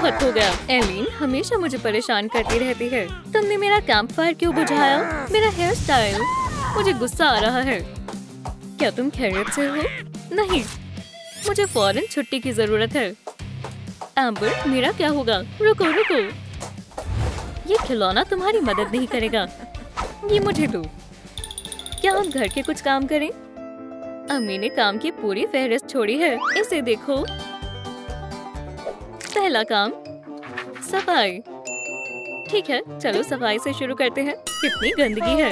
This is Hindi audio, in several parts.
बहुत हो गया। एलिन हमेशा मुझे परेशान करती रहती है। तुमने मेरा कैंप फायर क्यों बुझाया? मेरा हेयर स्टाइल, मुझे गुस्सा आ रहा है। क्या तुम खैरियत से हो? नहीं, मुझे फौरन छुट्टी की जरूरत है। एम्बर, मेरा क्या होगा? रुको रुको, ये खिलौना तुम्हारी मदद नहीं करेगा। ये मुझे दो। क्या हम घर के कुछ काम करें? अम्मी ने काम की पूरी फहरिस्त छोड़ी है। इसे देखो। पहला काम, सफाई। ठीक है, चलो सफाई से शुरू करते हैं। कितनी गंदगी है।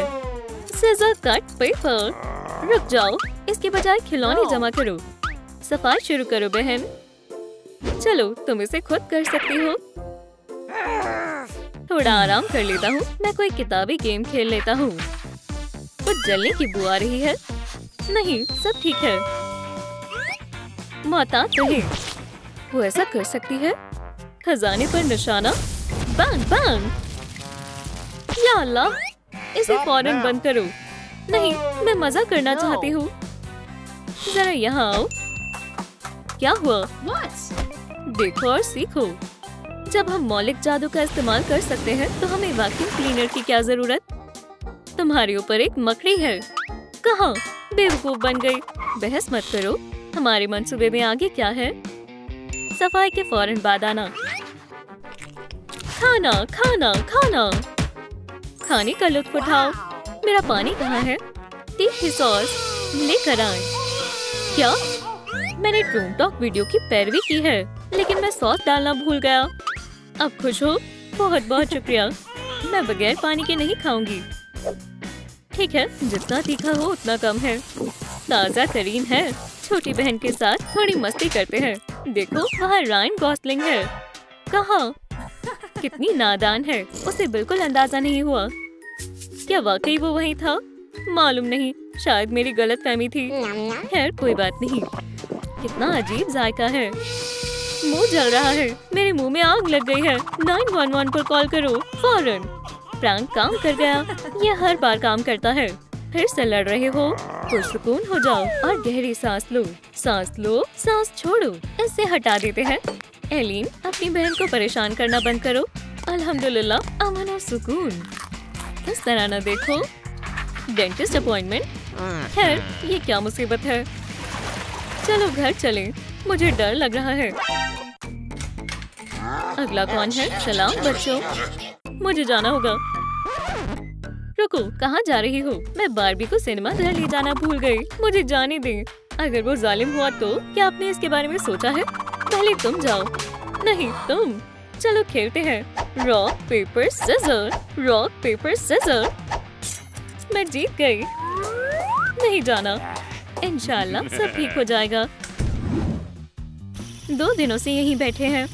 Scissor cut paper. रुक जाओ, इसके बजाय खिलौने जमा करो। सफाई शुरू करो बहन। चलो, तुम इसे खुद कर सकती हो। थोड़ा आराम कर लेता हूँ। मैं कोई किताबी गेम खेल लेता हूँ। कुछ जलने की बू आ रही है। नहीं, सब ठीक है। माता कहे वो ऐसा कर सकती है। खजाने पर निशाना। Bang bang. या अल्लाह, इसे फौरन बंद करो। नहीं, मैं मजा करना चाहती हूँ। जरा यहाँ आओ। क्या हुआ? देखो और सीखो। जब हम मौलिक जादू का इस्तेमाल कर सकते हैं तो हमें वैक्यूम क्लीनर की क्या जरूरत? तुम्हारे ऊपर एक मकड़ी है। कहाँ? बेवकूफ बन गई। बहस मत करो। हमारे मंसूबे में आगे क्या है? सफाई के फौरन बाद आना। खाना खाना खाना। खाने का लुत्फ उठाओ। मेरा पानी कहाँ है? तीखी सॉस लेकर आए। क्या? मैंने टूम टॉक वीडियो की पैरवी की है, लेकिन मैं सॉस डालना भूल गया। अब खुश हो? बहुत बहुत शुक्रिया। मैं बगैर पानी के नहीं खाऊंगी। ठीक है, जितना तीखा हो उतना कम है। ताजा तरीन है। छोटी बहन के साथ थोड़ी मस्ती करते हैं। देखो, वहाँ रायन गॉसलिंग है। कहाँ? कितनी नादान है, उसे बिल्कुल अंदाजा नहीं हुआ। क्या वाकई वो वहीं था? मालूम नहीं, शायद मेरी गलतफहमी थी। खैर, कोई बात नहीं। कितना अजीब जायका है। मुंह जल रहा है। मेरे मुंह में आग लग गई है। 911 पर कॉल करो फौरन। प्रैंक काम कर गया। ये हर बार काम करता है। फिर से लड़ रहे हो? पुरसुकून हो जाओ और गहरी सांस लो। सांस लो, सांस छोड़ो। इससे हटा देते हैं। एलिन, अपनी बहन को परेशान करना बंद करो। अल्हम्दुलिल्लाह, अमन और सुकून। इस तरह न देखो। Dentist appointment. खैर, ये क्या मुसीबत है। चलो घर चलें। मुझे डर लग रहा है। अगला कौन है? सलाम बच्चों, मुझे जाना होगा। रुको, कहाँ जा रही हो? मैं बार्बी को सिनेमा घर ले जाना भूल गई। मुझे जाने दे। अगर वो जालिम हुआ तो क्या आपने इसके बारे में सोचा है? पहले तुम जाओ। नहीं, तुम। चलो खेलते हैं। Rock paper scissor. Rock paper scissor. मैं जीत गई। नहीं जाना। इंशाल्लाह सब ठीक हो जाएगा। 2 दिनों से यहीं बैठे हैं।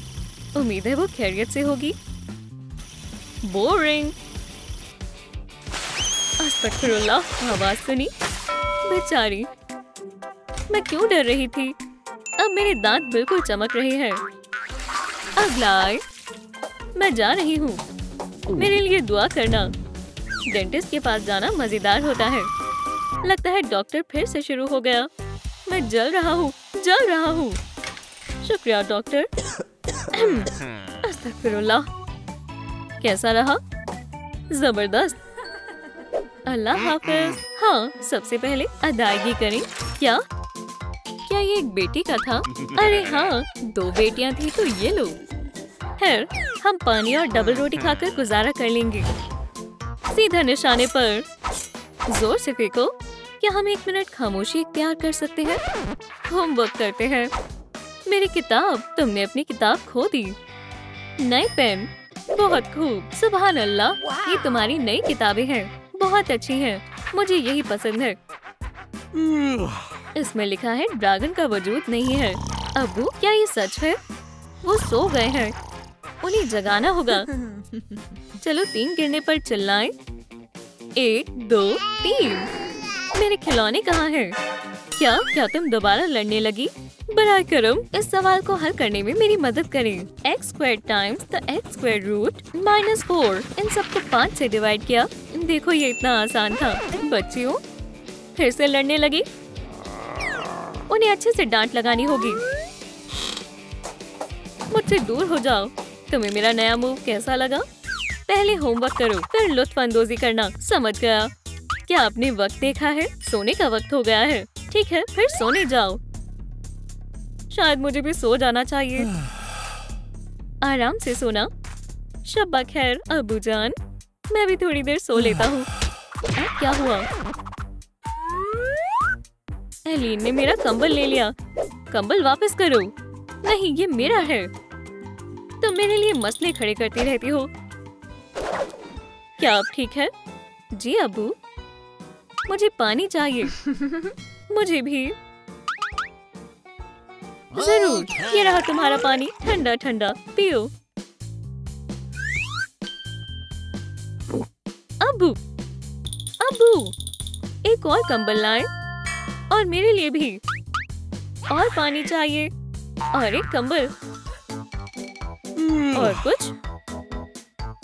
उम्मीद है वो खैरियत से होगी। बोरिंग। अस्तगफिरुल्लाह, आवाज सुनी? बेचारी, मैं क्यों डर रही थी? अब मेरे दांत बिल्कुल चमक रहे हैं। अगला आए। मैं जा रही हूँ। मेरे लिए दुआ करना। डेंटिस्ट के पास जाना मजेदार होता है। लगता है डॉक्टर फिर से शुरू हो गया। मैं जल रहा हूँ, जल रहा हूँ। शुक्रिया डॉक्टर। अस्तगफिरुल्लाह। कैसा रहा? जबरदस्त। अल्लाह हाफिज। हाँ, सबसे पहले अदायगी करें। क्या ये एक बेटी का था? अरे हाँ, 2 बेटियां थी तो ये लो। खैर, हम पानी और डबल रोटी खाकर गुजारा कर लेंगे। सीधा निशाने पर। जोर से फेंको। क्या हम 1 मिनट खामोशी इख्तियार कर सकते हैं? होमवर्क करते हैं। मेरी किताब। तुमने अपनी किताब खो दी। नए पेन। बहुत खूब। सुभान अल्लाह, ये तुम्हारी नई किताबें हैं। बहुत अच्छी हैं। मुझे यही पसंद है। इसमें लिखा है ड्रैगन का वजूद नहीं है। अब्बू, क्या ये सच है? वो सो गए हैं। उन्हें जगाना होगा। चलो 3 गिरने पर चिल्लाएं। 1 2 3। मेरे खिलौने कहाँ हैं? क्या तुम दोबारा लड़ने लगी? बराए करम, इस सवाल को हल करने में मेरी मदद करें। x² times the x² root -4। इन सबको 5 से डिवाइड किया। देखो, ये इतना आसान था। बच्चियों, फिर से लड़ने लगी। उन्हें अच्छे से डांट लगानी होगी। मुझसे दूर हो जाओ। तुम्हें मेरा नया मूव कैसा लगा? पहले होमवर्क करो, फिर लुत्फानंदोजी करना, समझ गया? क्या आपने वक्त देखा है? सोने का वक्त हो गया है। ठीक है, फिर सोने जाओ। शायद मुझे भी सो जाना चाहिए। आराम से सोना। शब्बा खैर अब्बूजान, मैं भी थोड़ी देर सो लेता हूँ। क्या हुआ? एलीन ने मेरा कंबल ले लिया। कंबल वापस करो। नहीं, ये मेरा है। तुम मेरे लिए मसले खड़े करती रहती हो। क्या अब ठीक है? जी अब्बू। मुझे पानी चाहिए। मुझे भी। जरूर, ये रहा तुम्हारा पानी, ठंडा ठंडा, पियो। अब्बू, अब्बू, एक और कंबल लाएं और मेरे लिए भी। और पानी चाहिए और एक कंबल। और कुछ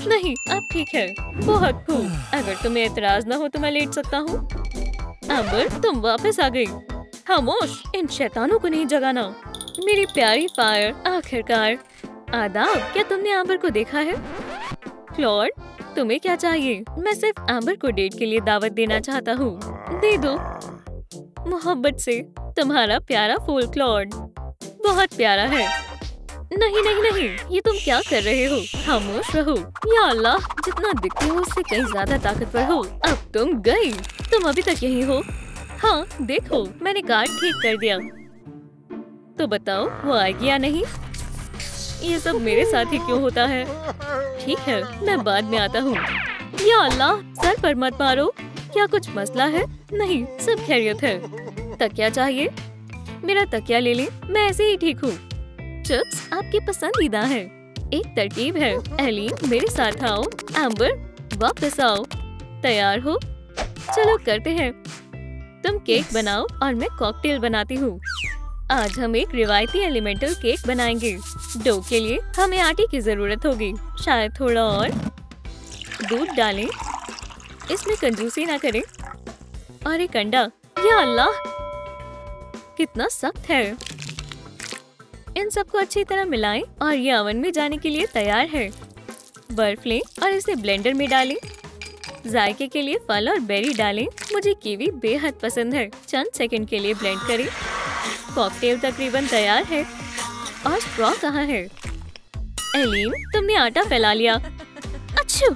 नहीं, अब ठीक है। बहुत खूब। अगर तुम्हें एतराज ना हो तो मैं लेट सकता हूँ। एम्बर, तुम वापस आ गई। खामोश, इन शैतानों को नहीं जगाना। मेरी प्यारी फायर, आखिरकार। आदाब, क्या तुमने एम्बर को देखा है? क्लॉड, तुम्हें क्या चाहिए? मैं सिर्फ एम्बर को डेट के लिए दावत देना चाहता हूँ। दे दो। मोहब्बत से, तुम्हारा प्यारा फूल क्लॉड। बहुत प्यारा है। नहीं नहीं नहीं, ये तुम क्या कर रहे हो? खामोश रहो। या अल्लाह, जितना दिखते हो उससे कहीं ज्यादा ताकतवर हो। अब तुम गई। तुम अभी तक यही हो? हाँ, देखो, मैंने कार्ड ठीक कर दिया। तो बताओ, वो आएगी या नहीं? ये सब मेरे साथ ही क्यों होता है? ठीक है, मैं बाद में आता हूँ। या अल्लाह, सर पर मत मारो। क्या कुछ मसला है? नहीं, सब खैरियत है। तकिया चाहिए? मेरा तकिया ले लें, मैं ऐसे ही ठीक हूँ। चिप्स आपकी पसंदीदा है। एक तरकीब है। एलीन, मेरे साथ आओ। एम्बर, वापस आओ। तैयार हो? चलो करते हैं। तुम केक बनाओ और मैं कॉकटेल बनाती हूँ। आज हम एक रिवायती एलिमेंटल केक बनाएंगे। डो के लिए हमें आटे की जरूरत होगी। शायद थोड़ा और दूध डालें। इसमें कंजूसी ना करें। और एक अंडा। या अल्लाह, कितना सख्त है। इन सबको अच्छी तरह मिलाएं और ये ओवन में जाने के लिए तैयार है। बर्फ लें और इसे ब्लेंडर में डालें। जायके के लिए फल और बेरी डालें। मुझे कीवी बेहद पसंद है। चंद सेकंड के लिए ब्लेंड करें। कॉकटेल तकरीबन तैयार है। और स्ट्रॉ कहाँ है? एलीन, तुमने आटा फैला लिया। अच्छू।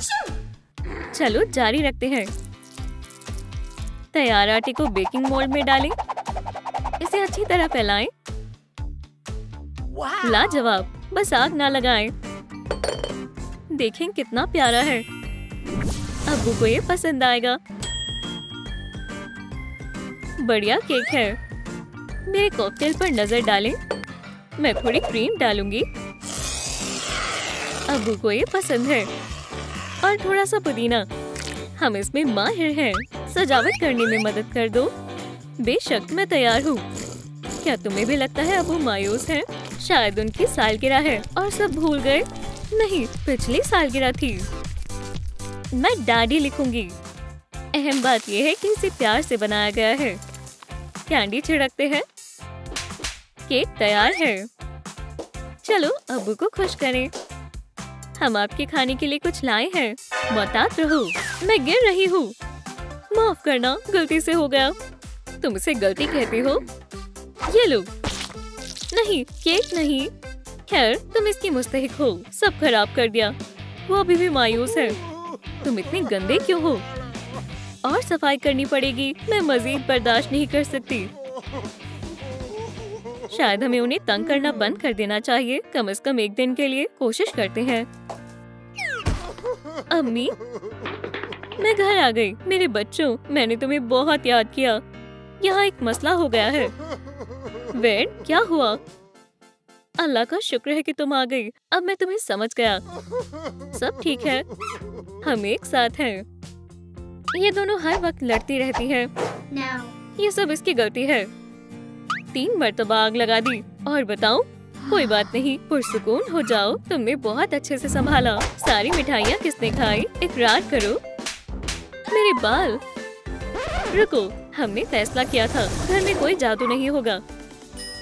चलो जारी रखते हैं। तैयार आटे को बेकिंग मोल्ड में डालें। इसे अच्छी तरह फैलाएं। लाजवाब, बस आग ना लगाएं। देखें कितना प्यारा है। अब्बू को ये पसंद आएगा। बढ़िया केक है। मेरे कॉकटेल पर नजर डालें। मैं थोड़ी क्रीम डालूंगी। अब्बू को ये पसंद है। और थोड़ा सा पुदीना। हम इसमें माहिर हैं। सजावट करने में मदद कर दो। बेशक, मैं तैयार हूँ। क्या तुम्हें भी लगता है अब्बू मायूस हैं? शायद उनकी सालगिरह है और सब भूल गए। नहीं, पिछली सालगिरह थी। मैं डैडी लिखूंगी। अहम बात यह है कि इसे प्यार से बनाया गया है। कैंडी छिड़कते हैं। केक तैयार है। चलो अब्बू को खुश करें। हम आपके खाने के लिए कुछ लाए हैं। मोहतात रहो, मैं गिर रही हूँ। माफ करना, गलती से हो गया। तुम इसे गलती कहती हो? ये लो। नहीं, केक नहीं। खैर, तुम इसकी मुस्तहिक हो। सब खराब कर दिया। वो अभी भी मायूस है। तुम इतने गंदे क्यों हो? और सफाई करनी पड़ेगी। मैं मजीद बर्दाश्त नहीं कर सकती। शायद हमें उन्हें तंग करना बंद कर देना चाहिए। कम से कम एक दिन के लिए कोशिश करते हैं। अम्मी, मैं घर आ गई। मेरे बच्चों, मैंने तुम्हें बहुत याद किया। यहाँ एक मसला हो गया है। वेड, क्या हुआ? अल्लाह का शुक्र है कि तुम आ गई। अब मैं तुम्हें समझ गया। सब ठीक है। हम एक साथ हैं। ये दोनों हर वक्त लड़ती रहती हैं। ये सब इसकी गलती है। 3 मर्तबा आग लगा दी। और बताऊं? कोई बात नहीं, पुरसुकून हो जाओ। तुमने बहुत अच्छे से संभाला। सारी मिठाइयाँ किसने खाई? इकरार करो। मेरे बाल। रुको, हमने फैसला किया था घर में कोई जादू नहीं होगा।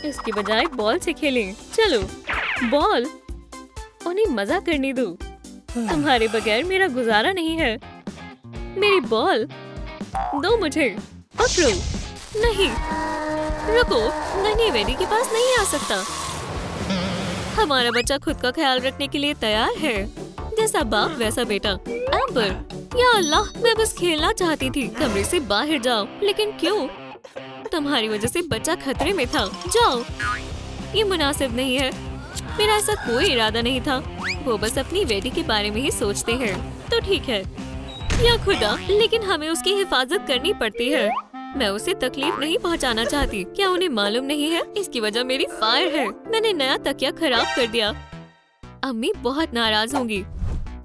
इसकी बजाय बॉल से खेलें। चलो। बॉल? उन्हें मजा करने दो। तुम्हारे बगैर मेरा गुजारा नहीं है। मेरी बॉल दो मुझे। पकड़ो। नहीं, रुको, नहीं, वेडी के पास नहीं आ सकता। हमारा बच्चा खुद का ख्याल रखने के लिए तैयार है। जैसा बाप वैसा बेटा। एम्बर, या अल्लाह, मैं बस खेलना चाहती थी। कमरे से बाहर जाओ। लेकिन क्यों? तुम्हारी वजह से बच्चा खतरे में था। जाओ। ये मुनासिब नहीं है। मेरा ऐसा कोई इरादा नहीं था। वो बस अपनी बेटी के बारे में ही सोचते हैं। तो ठीक है। या खुदा, लेकिन हमें उसकी हिफाजत करनी पड़ती है। मैं उसे तकलीफ नहीं पहुंचाना चाहती। क्या उन्हें मालूम नहीं है? इसकी वजह मेरी फायर है। मैंने नया तकिया खराब कर दिया। अम्मी बहुत नाराज होंगी।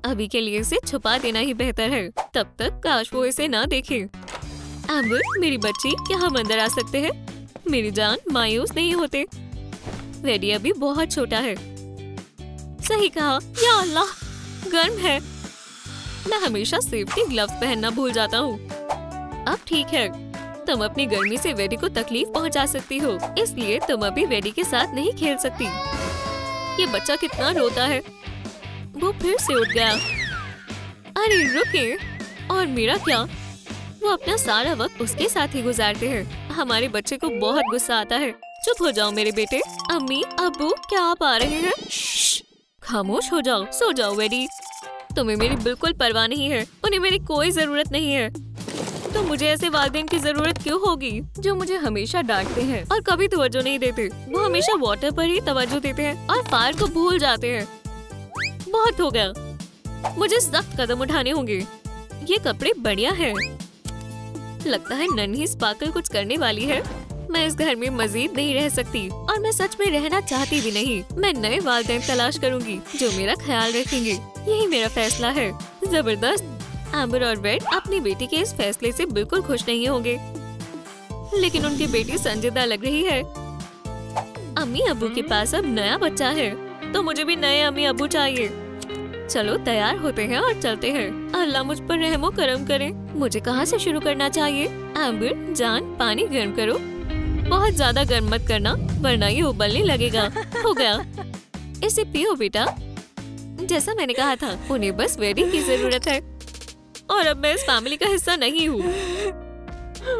अभी के लिए इसे छुपा देना ही बेहतर है। तब तक काश वो इसे ना देखे। एम्बर, मेरी बच्ची, क्या हम अंदर आ सकते हैं? मेरी जान, मायूस नहीं होते। वेडी अभी बहुत छोटा है। सही कहा। या अल्लाह, गर्म है। मैं हमेशा सेफ्टी ग्लव्स पहनना भूल जाता हूँ। अब ठीक है। तुम अपनी गर्मी से वेडी को तकलीफ पहुँचा सकती हो, इसलिए तुम अभी वेडी के साथ नहीं खेल सकती। ये बच्चा कितना रोता है। वो फिर से उठ गया। अरे रुके। और मेरा क्या? वो अपना सारा वक्त उसके साथ ही गुजारते हैं। हमारे बच्चे को बहुत गुस्सा आता है। चुप हो जाओ मेरे बेटे। अम्मी, अब्बू, क्या आप आ रहे हैं? खामोश हो जाओ। सो जाओ वेडी। तुम्हें मेरी बिल्कुल परवाह नहीं है। उन्हें मेरी कोई जरूरत नहीं है। तो मुझे ऐसे वालिदैन की जरूरत क्यों होगी जो मुझे हमेशा डांटते हैं और कभी तवज्जो नहीं देते। वो हमेशा वाटर पर ही तवज्जो देते हैं और फायर को भूल जाते हैं। बहुत हो गया। मुझे सख्त कदम उठाने होंगे। ये कपड़े बढ़िया हैं। लगता है नन्ही स्पार्कल कुछ करने वाली है। मैं इस घर में मजीद नहीं रह सकती और मैं सच में रहना चाहती भी नहीं। मैं नए वालिदैन तलाश करूंगी जो मेरा ख्याल रखेंगे। यही मेरा फैसला है। जबरदस्त। एम्बर और वेड अपनी बेटी के इस फैसले से बिल्कुल खुश नहीं होंगे, लेकिन उनकी बेटी संजीदा लग रही है। अम्मी अब्बू के पास अब नया बच्चा है, तो मुझे भी नए अम्मी अब्बू चाहिए। चलो तैयार होते हैं और चलते हैं। अल्लाह मुझ पर रहमो करम करे। मुझे कहाँ से शुरू करना चाहिए? एम्बर जान, पानी गर्म करो। बहुत ज्यादा गर्म मत करना वरना ये उबलने लगेगा। हो गया। इसे पियो बेटा। जैसा मैंने कहा था, उन्हें बस वेडी की जरूरत है और अब मैं इस फैमिली का हिस्सा नहीं हूँ।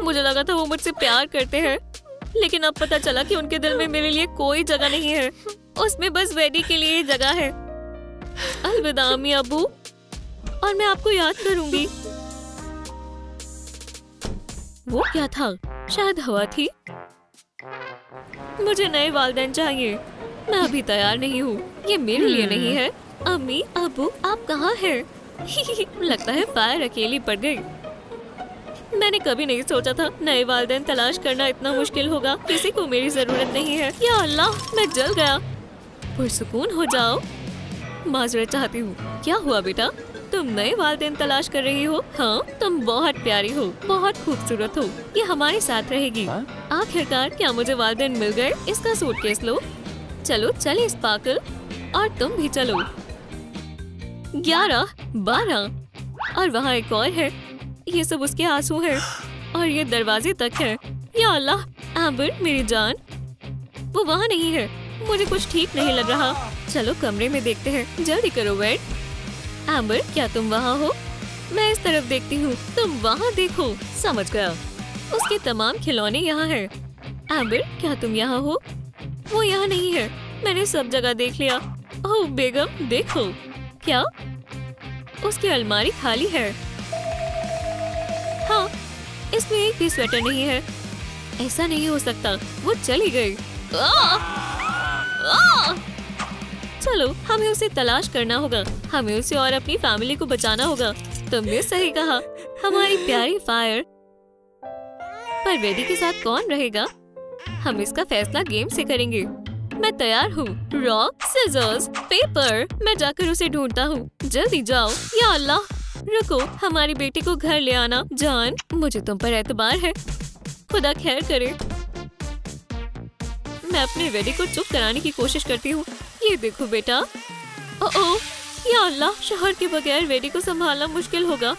मुझे लगा था वो मुझसे प्यार करते हैं, लेकिन अब पता चला कि उनके दिल में मेरे लिए कोई जगह नहीं है। उसमें बस वेडी के लिए ही जगह है। अलविदा अम्मी अब्बू, और मैं आपको याद करूंगी। वो क्या था? शायद हवा थी। मुझे नए वालिदैन चाहिए। मैं अभी तैयार नहीं हूँ। ये मेरे लिए नहीं है। अम्मी अब्बू, आप कहाँ हैं? लगता है फायर अकेली पड़ गई। मैंने कभी नहीं सोचा था नए वालिदैन तलाश करना इतना मुश्किल होगा। किसी को मेरी जरूरत नहीं है। या अल्लाह, मैं जल गया। पुरसुकून हो जाओ। माजरत चाहती हूँ। क्या हुआ बेटा? तुम नए वालिदैन तलाश कर रही हो? हाँ, तुम बहुत प्यारी हो, बहुत खूबसूरत हो। ये हमारे साथ रहेगी। आखिरकार क्या मुझे वालिदैन मिल गए? इसका सूटकेस लो। चलो चले स्पार्कल, और तुम भी चलो। 11, 12 और वहाँ एक और है। ये सब उसके आंसू हैं और ये दरवाजे तक है। या अल्लाह, एम्बर मेरी जान, वो वहाँ नहीं है। मुझे कुछ ठीक नहीं लग रहा। चलो कमरे में देखते हैं। जल्दी करो वेड। एम्बर, क्या तुम वहाँ हो? मैं इस तरफ देखती हूँ, तुम वहाँ देखो। समझ गया। उसके तमाम खिलौने यहाँ हैं। एम्बर, क्या तुम यहाँ हो? वो यहाँ नहीं है। मैंने सब जगह देख लिया। ओह बेगम, देखो। क्या? उसकी अलमारी खाली है। हाँ, इसमें एक भी स्वेटर नहीं है। ऐसा नहीं हो सकता। वो चली गई। चलो, हमें उसे तलाश करना होगा। हमें उसे और अपनी फैमिली को बचाना होगा। तुमने सही कहा, हमारी प्यारी फायर। पर वेडी के साथ कौन रहेगा? हम इसका फैसला गेम से करेंगे। मैं तैयार हूँ। Rock scissors paper. मैं जाकर उसे ढूंढता हूँ। जल्दी जाओ। या अल्लाह, रुको, हमारी बेटी को घर ले आना। जान, मुझे तुम पर एतबार है। खुदा खैर करे। मैं अपने वेडी को चुप कराने की कोशिश करती हूँ। ये देखो बेटा। ओह, या अल्लाह, शोहर के बगैर वेडी को संभालना मुश्किल होगा,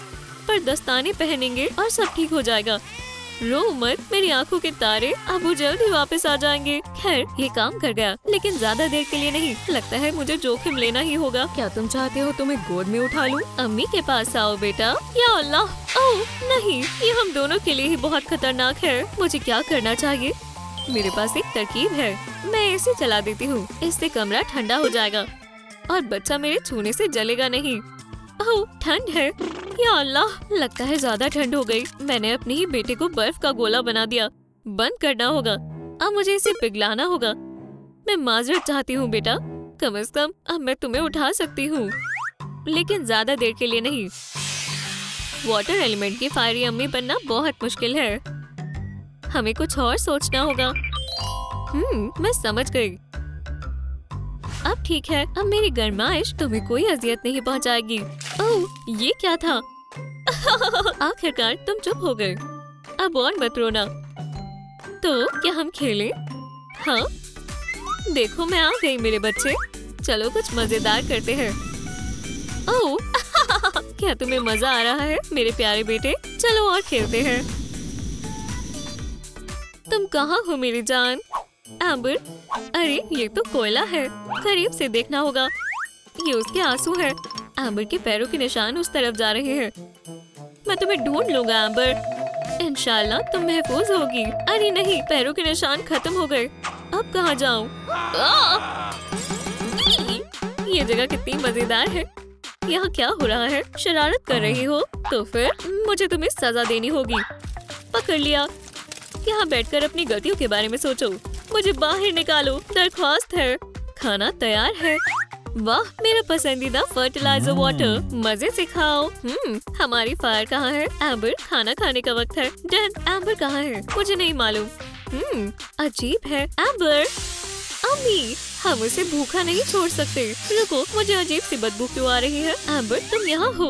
पर दस्ताने पहनेंगे और सब ठीक हो जाएगा। रो मत, मेरी आंखों के तारे, अब वो जल्दी वापस आ जाएंगे। खैर ये काम कर गया, लेकिन ज्यादा देर के लिए नहीं। लगता है मुझे जोखिम लेना ही होगा। क्या तुम चाहते हो तुम्हें गोद में उठा लूं? अम्मी के पास आओ बेटा। या अल्लाह, ओह नहीं, ये हम दोनों के लिए ही बहुत खतरनाक है। मुझे क्या करना चाहिए? मेरे पास एक तरकीब है, मैं इसे चला देती हूँ। इससे कमरा ठंडा हो जाएगा और बच्चा मेरे छूने से जलेगा नहीं। ओह ठंड है, या अल्लाह, लगता है ज्यादा ठंड हो गई। मैंने अपने ही बेटे को बर्फ का गोला बना दिया। बंद करना होगा, अब मुझे इसे पिघलाना होगा। मैं माजरत चाहती हूँ बेटा, कम से कम अब मैं तुम्हें उठा सकती हूँ, लेकिन ज्यादा देर के लिए नहीं। वाटर एलिमेंट की फायरी अम्मी बनना बहुत मुश्किल है, हमें कुछ और सोचना होगा। मैं समझ गई। अब ठीक है, अब मेरी गरमाइश तुम्हें कोई अजियत नहीं पहुंचाएगी। ओह ये क्या था? आखिरकार तुम चुप हो गए। अब और मत रोना। तो क्या हम खेलें? हाँ देखो मैं आ गई मेरे बच्चे, चलो कुछ मजेदार करते हैं। ओह क्या तुम्हें मजा आ रहा है मेरे प्यारे बेटे? चलो और खेलते हैं। तुम कहाँ हो मेरी जान? एम्बर, अरे ये तो कोयला है, करीब से देखना होगा। ये उसके आंसू हैं। एम्बर के पैरों के निशान उस तरफ जा रहे हैं। मैं तुम्हें ढूंढ लूंगा एम्बर, इंशाल्लाह तुम महफूज होगी। अरे नहीं, पैरों के निशान खत्म हो गए। अब कहाँ जाऊँ? ये जगह कितनी मजेदार है। यहाँ क्या हो रहा है? शरारत कर रही हो? तो फिर मुझे तुम्हें सजा देनी होगी। पकड़ लिया। यहाँ बैठकर अपनी गलतियों के बारे में सोचो। मुझे बाहर निकालो, दरख्वास्त है। खाना तैयार है। वाह मेरा पसंदीदा फर्टिलाइजर वाटर, मजे से खाओ। हमारी फायर कहाँ है? एम्बर, खाना खाने का वक्त है। डैन, एम्बर कहाँ है? मुझे नहीं मालूम। अजीब है। एम्बर, अम्मी, हम उसे भूखा नहीं छोड़ सकते। रुको, मुझे अजीब सी बदबू क्यों आ रही है? एम्बर तुम यहाँ हो?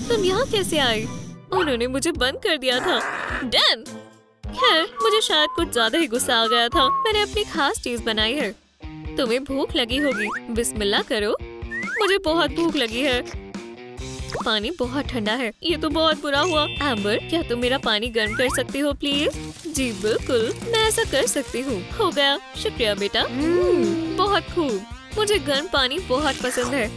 तुम यहाँ कैसे आई? उन्होंने मुझे बंद कर दिया था। डैन, खैर मुझे शायद कुछ ज्यादा ही गुस्सा आ गया था। मैंने अपनी खास चीज बनाई है। तुम्हें भूख लगी होगी, बिस्मिल्लाह करो। मुझे बहुत भूख लगी है। पानी बहुत ठंडा है, ये तो बहुत बुरा हुआ। एम्बर, क्या तुम मेरा पानी गर्म कर सकती हो प्लीज? जी बिल्कुल, मैं ऐसा कर सकती हूँ। हो गया, शुक्रिया बेटा। बहुत खूब, मुझे गर्म पानी बहुत पसंद है।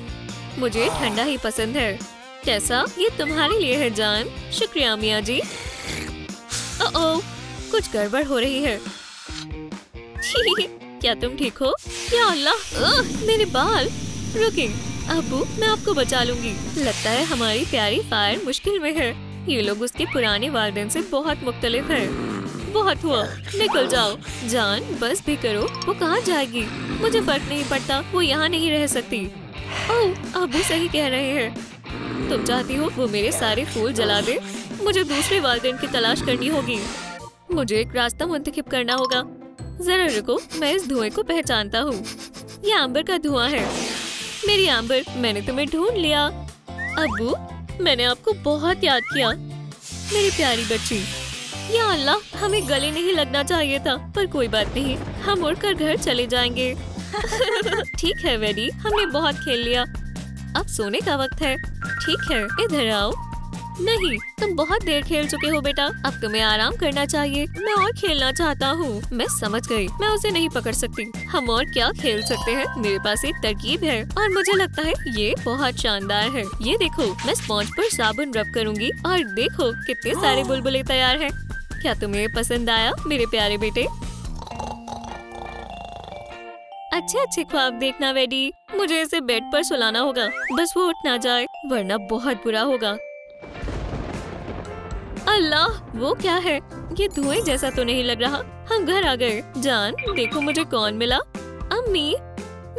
मुझे ठंडा ही पसंद है। कैसा? ये तुम्हारे लिए है जान। शुक्रिया मियाँ जी। ओह, कुछ गड़बड़ हो रही है। क्या तुम ठीक हो? या अल्लाह, मेरे बाल। रुकिए अब्बू, मैं आपको बचा लूंगी। लगता है हमारी प्यारी फायर मुश्किल में है। ये लोग उसके पुराने वालिदैन से बहुत मुख्तलिफ है। बहुत हुआ, निकल जाओ। जान बस भी करो। वो कहाँ जाएगी? मुझे फर्क नहीं पड़ता, वो यहाँ नहीं रह सकती। ओह, अब्बू सही कह रहे हैं। तुम चाहती हो वो मेरे सारे फूल जला दे? मुझे दूसरे वालिदैन की तलाश करनी होगी। मुझे एक रास्ता मुंतखब करना होगा। जरा रुको, मैं इस धुएं को पहचानता हूँ। ये एम्बर का धुआं है। मेरी एम्बर, मैंने तुम्हें ढूंढ लिया। अब्बू, मैंने आपको बहुत याद किया मेरी प्यारी बच्ची। या अल्लाह, हमें गले नहीं लगना चाहिए था, पर कोई बात नहीं, हम उड़कर घर चले जाएंगे। ठीक है वेडी, हमने बहुत खेल लिया, अब सोने का वक्त है। ठीक है, इधर आओ। नहीं, तुम बहुत देर खेल चुके हो बेटा, अब तुम्हें आराम करना चाहिए। मैं और खेलना चाहता हूँ। मैं समझ गई, मैं उसे नहीं पकड़ सकती। हम और क्या खेल सकते हैं? मेरे पास एक तरकीब है और मुझे लगता है ये बहुत शानदार है। ये देखो, मैं स्पॉन्ज पर साबुन रब करूँगी और देखो कितने सारे बुलबुले तैयार हैं। क्या तुम्हें पसंद आया मेरे प्यारे बेटे? अच्छे अच्छे ख्वाब देखना वेडी। मुझे इसे बेड पर सुलाना होगा, बस वो उठ ना जाए, वरना बहुत बुरा होगा। अल्लाह, वो क्या है? ये धुएं जैसा तो नहीं लग रहा। हम घर आ गए। जान देखो मुझे कौन मिला। अम्मी,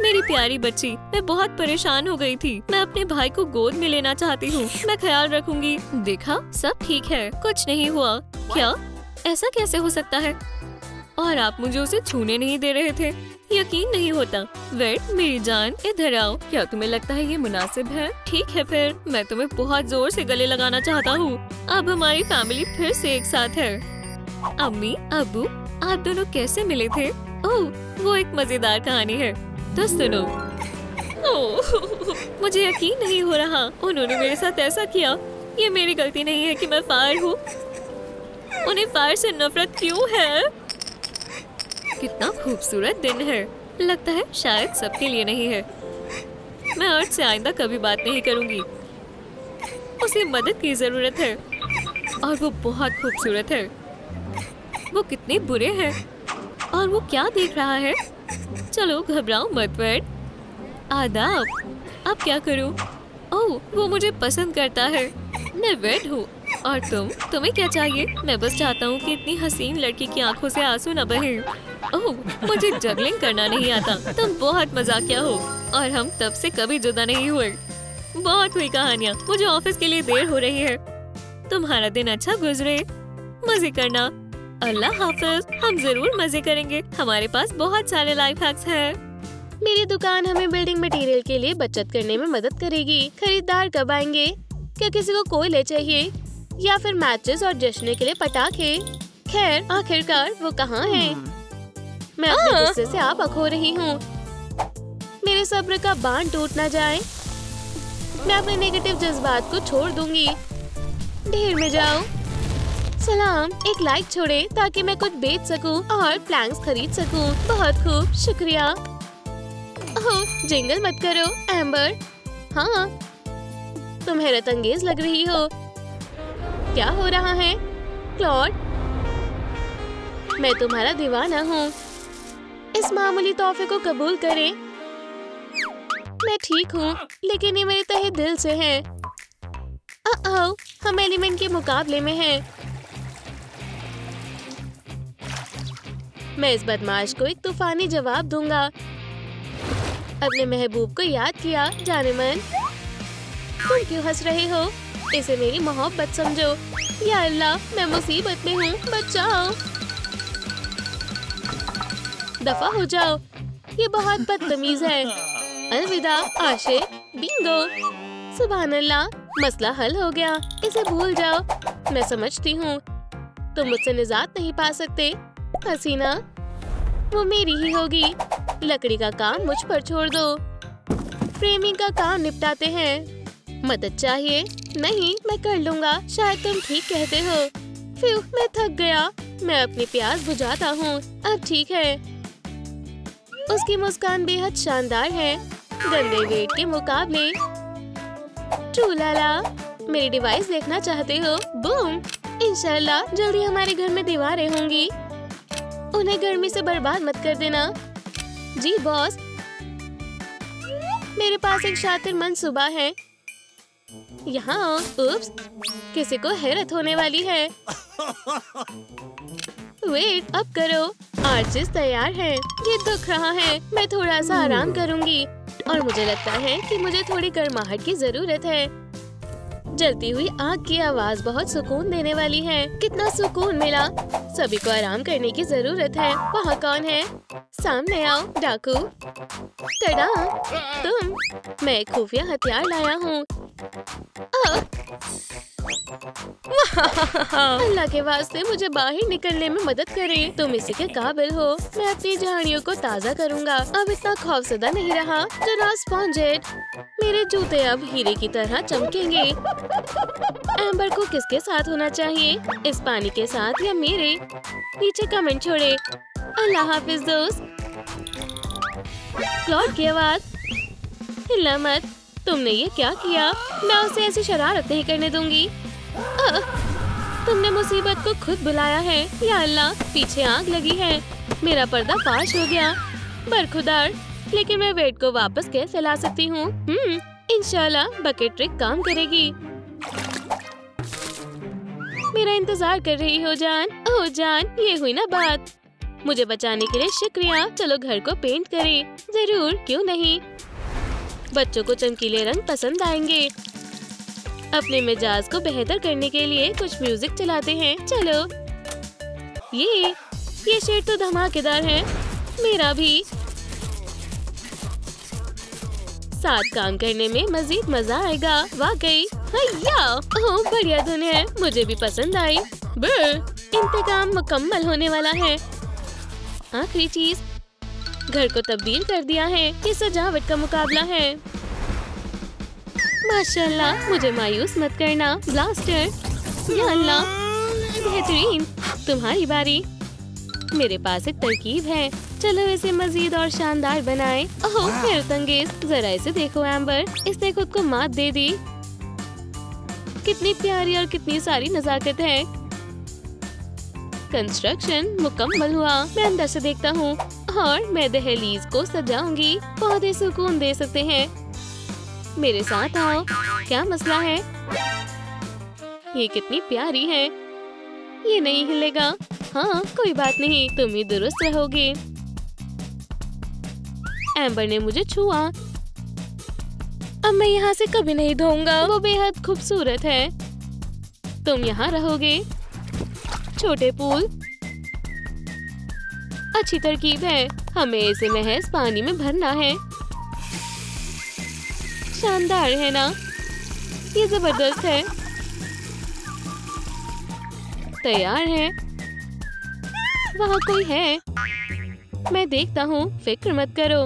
मेरी प्यारी बच्ची, मैं बहुत परेशान हो गई थी। मैं अपने भाई को गोद में लेना चाहती हूँ। मैं ख्याल रखूंगी। देखा, सब ठीक है, कुछ नहीं हुआ। क्या? ऐसा कैसे हो सकता है? और आप मुझे उसे छूने नहीं दे रहे थे? यकीन नहीं होता। वेट मेरी जान, इधर आओ। क्या तुम्हें लगता है ये मुनासिब है? ठीक है फिर, मैं तुम्हें बहुत जोर से गले लगाना चाहता हूँ। अब हमारी फैमिली फिर से एक साथ है। अम्मी, अब्बू, आप दोनों कैसे मिले थे? ओह, वो एक मजेदार कहानी है, तो सुनो। ओह, मुझे यकीन नहीं हो रहा, उन्होंने मेरे साथ ऐसा किया। ये मेरी गलती नहीं है कि मैं फायर हूँ। उन्हें फायर से नफरत क्यों है? कितना खूबसूरत दिन है। लगता है शायद सबके लिए नहीं है। मैं अर्थ से आइंदा कभी बात नहीं करूंगी। उसे मदद की जरूरत है और वो बहुत खूबसूरत है। वो कितने बुरे हैं और वो क्या देख रहा है? चलो घबराओ मत वेड। आदाब। अब क्या करूं? ओह, वो मुझे पसंद करता है। मैं वेड हूँ और तुम्हें क्या चाहिए? मैं बस चाहता हूँ कि इतनी हसीन लड़की की आंखों से आंसू न बहे। ओह, मुझे जगलिंग करना नहीं आता। तुम बहुत मजाकिया हो और हम तब से कभी जुदा नहीं हुए। बहुत हुई कहानियाँ। मुझे ऑफिस के लिए देर हो रही है। तुम्हारा दिन अच्छा गुजरे। मजे करना। अल्लाह हाफिज। हम जरूर मजे करेंगे। हमारे पास बहुत सारे लाइफ हैक्स हैं। मेरी दुकान हमें बिल्डिंग मटेरियल के लिए बचत करने में मदद करेगी। खरीदार कब आएंगे? क्या किसी को कोयले चाहिए या फिर मैचेस और जश्न के लिए पटाखे? खैर, आखिरकार वो कहाँ हैं? मैं अपने गुस्से से आप खो रही हूँ। मेरे सब्र का बांध टूट ना जाए। मैं अपने नेगेटिव जज्बात को छोड़ दूंगी। ढेर में जाओ। सलाम। एक लाइक छोड़े ताकि मैं कुछ बेच सकूं और प्लैंक्स खरीद सकूं। बहुत खूब, शुक्रिया। ओह, जिंगल मत करो एम्बर। हाँ, तुम हैरत अंगेज लग रही हो। क्या हो रहा है क्लॉड? मैं तुम्हारा दीवाना हूँ। इस मामूली तोहफे को कबूल करें। मैं ठीक हूँ, लेकिन ये मेरे तहे दिल से है। हम एलिमेंट के मुकाबले में हैं। मैं इस बदमाश को एक तूफानी जवाब दूंगा। अपने महबूब को याद किया जाने मन। तुम क्यों हंस रहे हो? इसे मेरी मोहब्बत समझो। या अल्लाह, मैं मुसीबत में हूँ, बचाओ। दफा हो जाओ। ये बहुत बदतमीज है। अलविदा आशिक। बिंगो। सुभान अल्लाह, मसला हल हो गया। इसे भूल जाओ। मैं समझती हूँ तुम मुझसे निजात नहीं पा सकते। हसीना, वो मेरी ही होगी। लकड़ी का काम मुझ पर छोड़ दो। फ्रेमिंग का काम निपटाते हैं। मदद चाहिए? नहीं, मैं कर लूँगा। शायद तुम ठीक कहते हो। फिर मैं थक गया। मैं अपनी प्यास बुझाता हूँ। अब ठीक है। उसकी मुस्कान बेहद शानदार है, गंदे वेट के मुकाबले। ट्रूलाला, मेरी डिवाइस देखना चाहते हो? बूम। इंशाल्लाह जल्दी हमारे घर में दीवारें होंगी। उन्हें गर्मी से बर्बाद मत कर देना। जी बॉस। मेरे पास एक शातिर मंसूबा है। यहाँ उप्स, किसी को हैरत होने वाली है। वेट, अब करो। आर्चेस तैयार हैं। ये दुख रहा है। मैं थोड़ा सा आराम करूंगी और मुझे लगता है कि मुझे थोड़ी गर्माहट की जरूरत है। जलती हुई आग की आवाज बहुत सुकून देने वाली है। कितना सुकून मिला। सभी को आराम करने की जरूरत है। वहाँ कौन है? सामने आओ डाकू। टडा, तुम। मैं एक खुफिया हथियार लाया हूँ। अल्लाह के वास्ते मुझे बाहर निकलने में मदद करें। तुम इसी के काबिल हो। मैं अपनी झाड़ियों को ताज़ा करूँगा। अब इतना खौफजदा नहीं रहा। जनाब स्पॉन्जेट, मेरे जूते अब हीरे की तरह चमकेंगे। एम्बर को किसके साथ होना चाहिए? इस पानी के साथ या मेरे? नीचे कमेंट छोड़े। अल्लाह हाफिज दोस्त। क्लॉड की आवाज। हिला मत। तुमने ये क्या किया? मैं उसे ऐसी शरारत नहीं करने दूंगी। तुमने मुसीबत को खुद बुलाया है। या अल्लाह, पीछे आग लगी है। मेरा पर्दा फाश हो गया। बरखुदार, लेकिन मैं वेट को वापस कैसे ला सकती हूँ? इंशाल्लाह बकेट ट्रिक काम करेगी। मेरा इंतजार कर रही हो जान। ओह जान, ये हुई ना बात। मुझे बचाने के लिए शुक्रिया। चलो घर को पेंट करें। जरूर, क्यों नहीं। बच्चों को चमकीले रंग पसंद आएंगे। अपने मिजाज को बेहतर करने के लिए कुछ म्यूजिक चलाते हैं। चलो। ये शेर तो धमाकेदार है। मेरा भी। साथ काम करने में मजीद मजा आएगा। वाकई। हैया, ओह बढ़िया धुन है। मुझे भी पसंद आई। इंतकाम मुकम्मल होने वाला है। आखिरी चीज, घर को तब्दील कर दिया है। ये सजावट का मुकाबला है। माशाल्लाह, मुझे मायूस मत करना ब्लास्टर। या अल्लाह, बेहतरीन। तुम्हारी बारी। मेरे पास एक तरकीब है, चलो इसे मजीद और शानदार बनाएं। ओह हैरतअंगेज, जरा इसे देखो एम्बर, इसने खुद को मात दे दी। कितनी प्यारी और कितनी सारी नजाकत है। कंस्ट्रक्शन मुकम्मल हुआ। मैं अंदर से देखता हूँ और मैं दहलीज को सजाऊंगी। पौधे सुकून दे सकते हैं। मेरे साथ आओ। क्या मसला है? ये कितनी प्यारी है। ये नहीं हिलेगा। हाँ कोई बात नहीं, तुम ही दुरुस्त रहोगे। एम्बर ने मुझे छुआ। अब मैं यहाँ से कभी नहीं धोऊंगा। वो बेहद खूबसूरत है। तुम यहाँ रहोगे। छोटे पूल अच्छी तरकीब है। हमें इसे महज पानी में भरना है। शानदार है ना? ये जबरदस्त है। तैयार है। वहाँ कोई है। मैं देखता हूँ, फिक्र मत करो।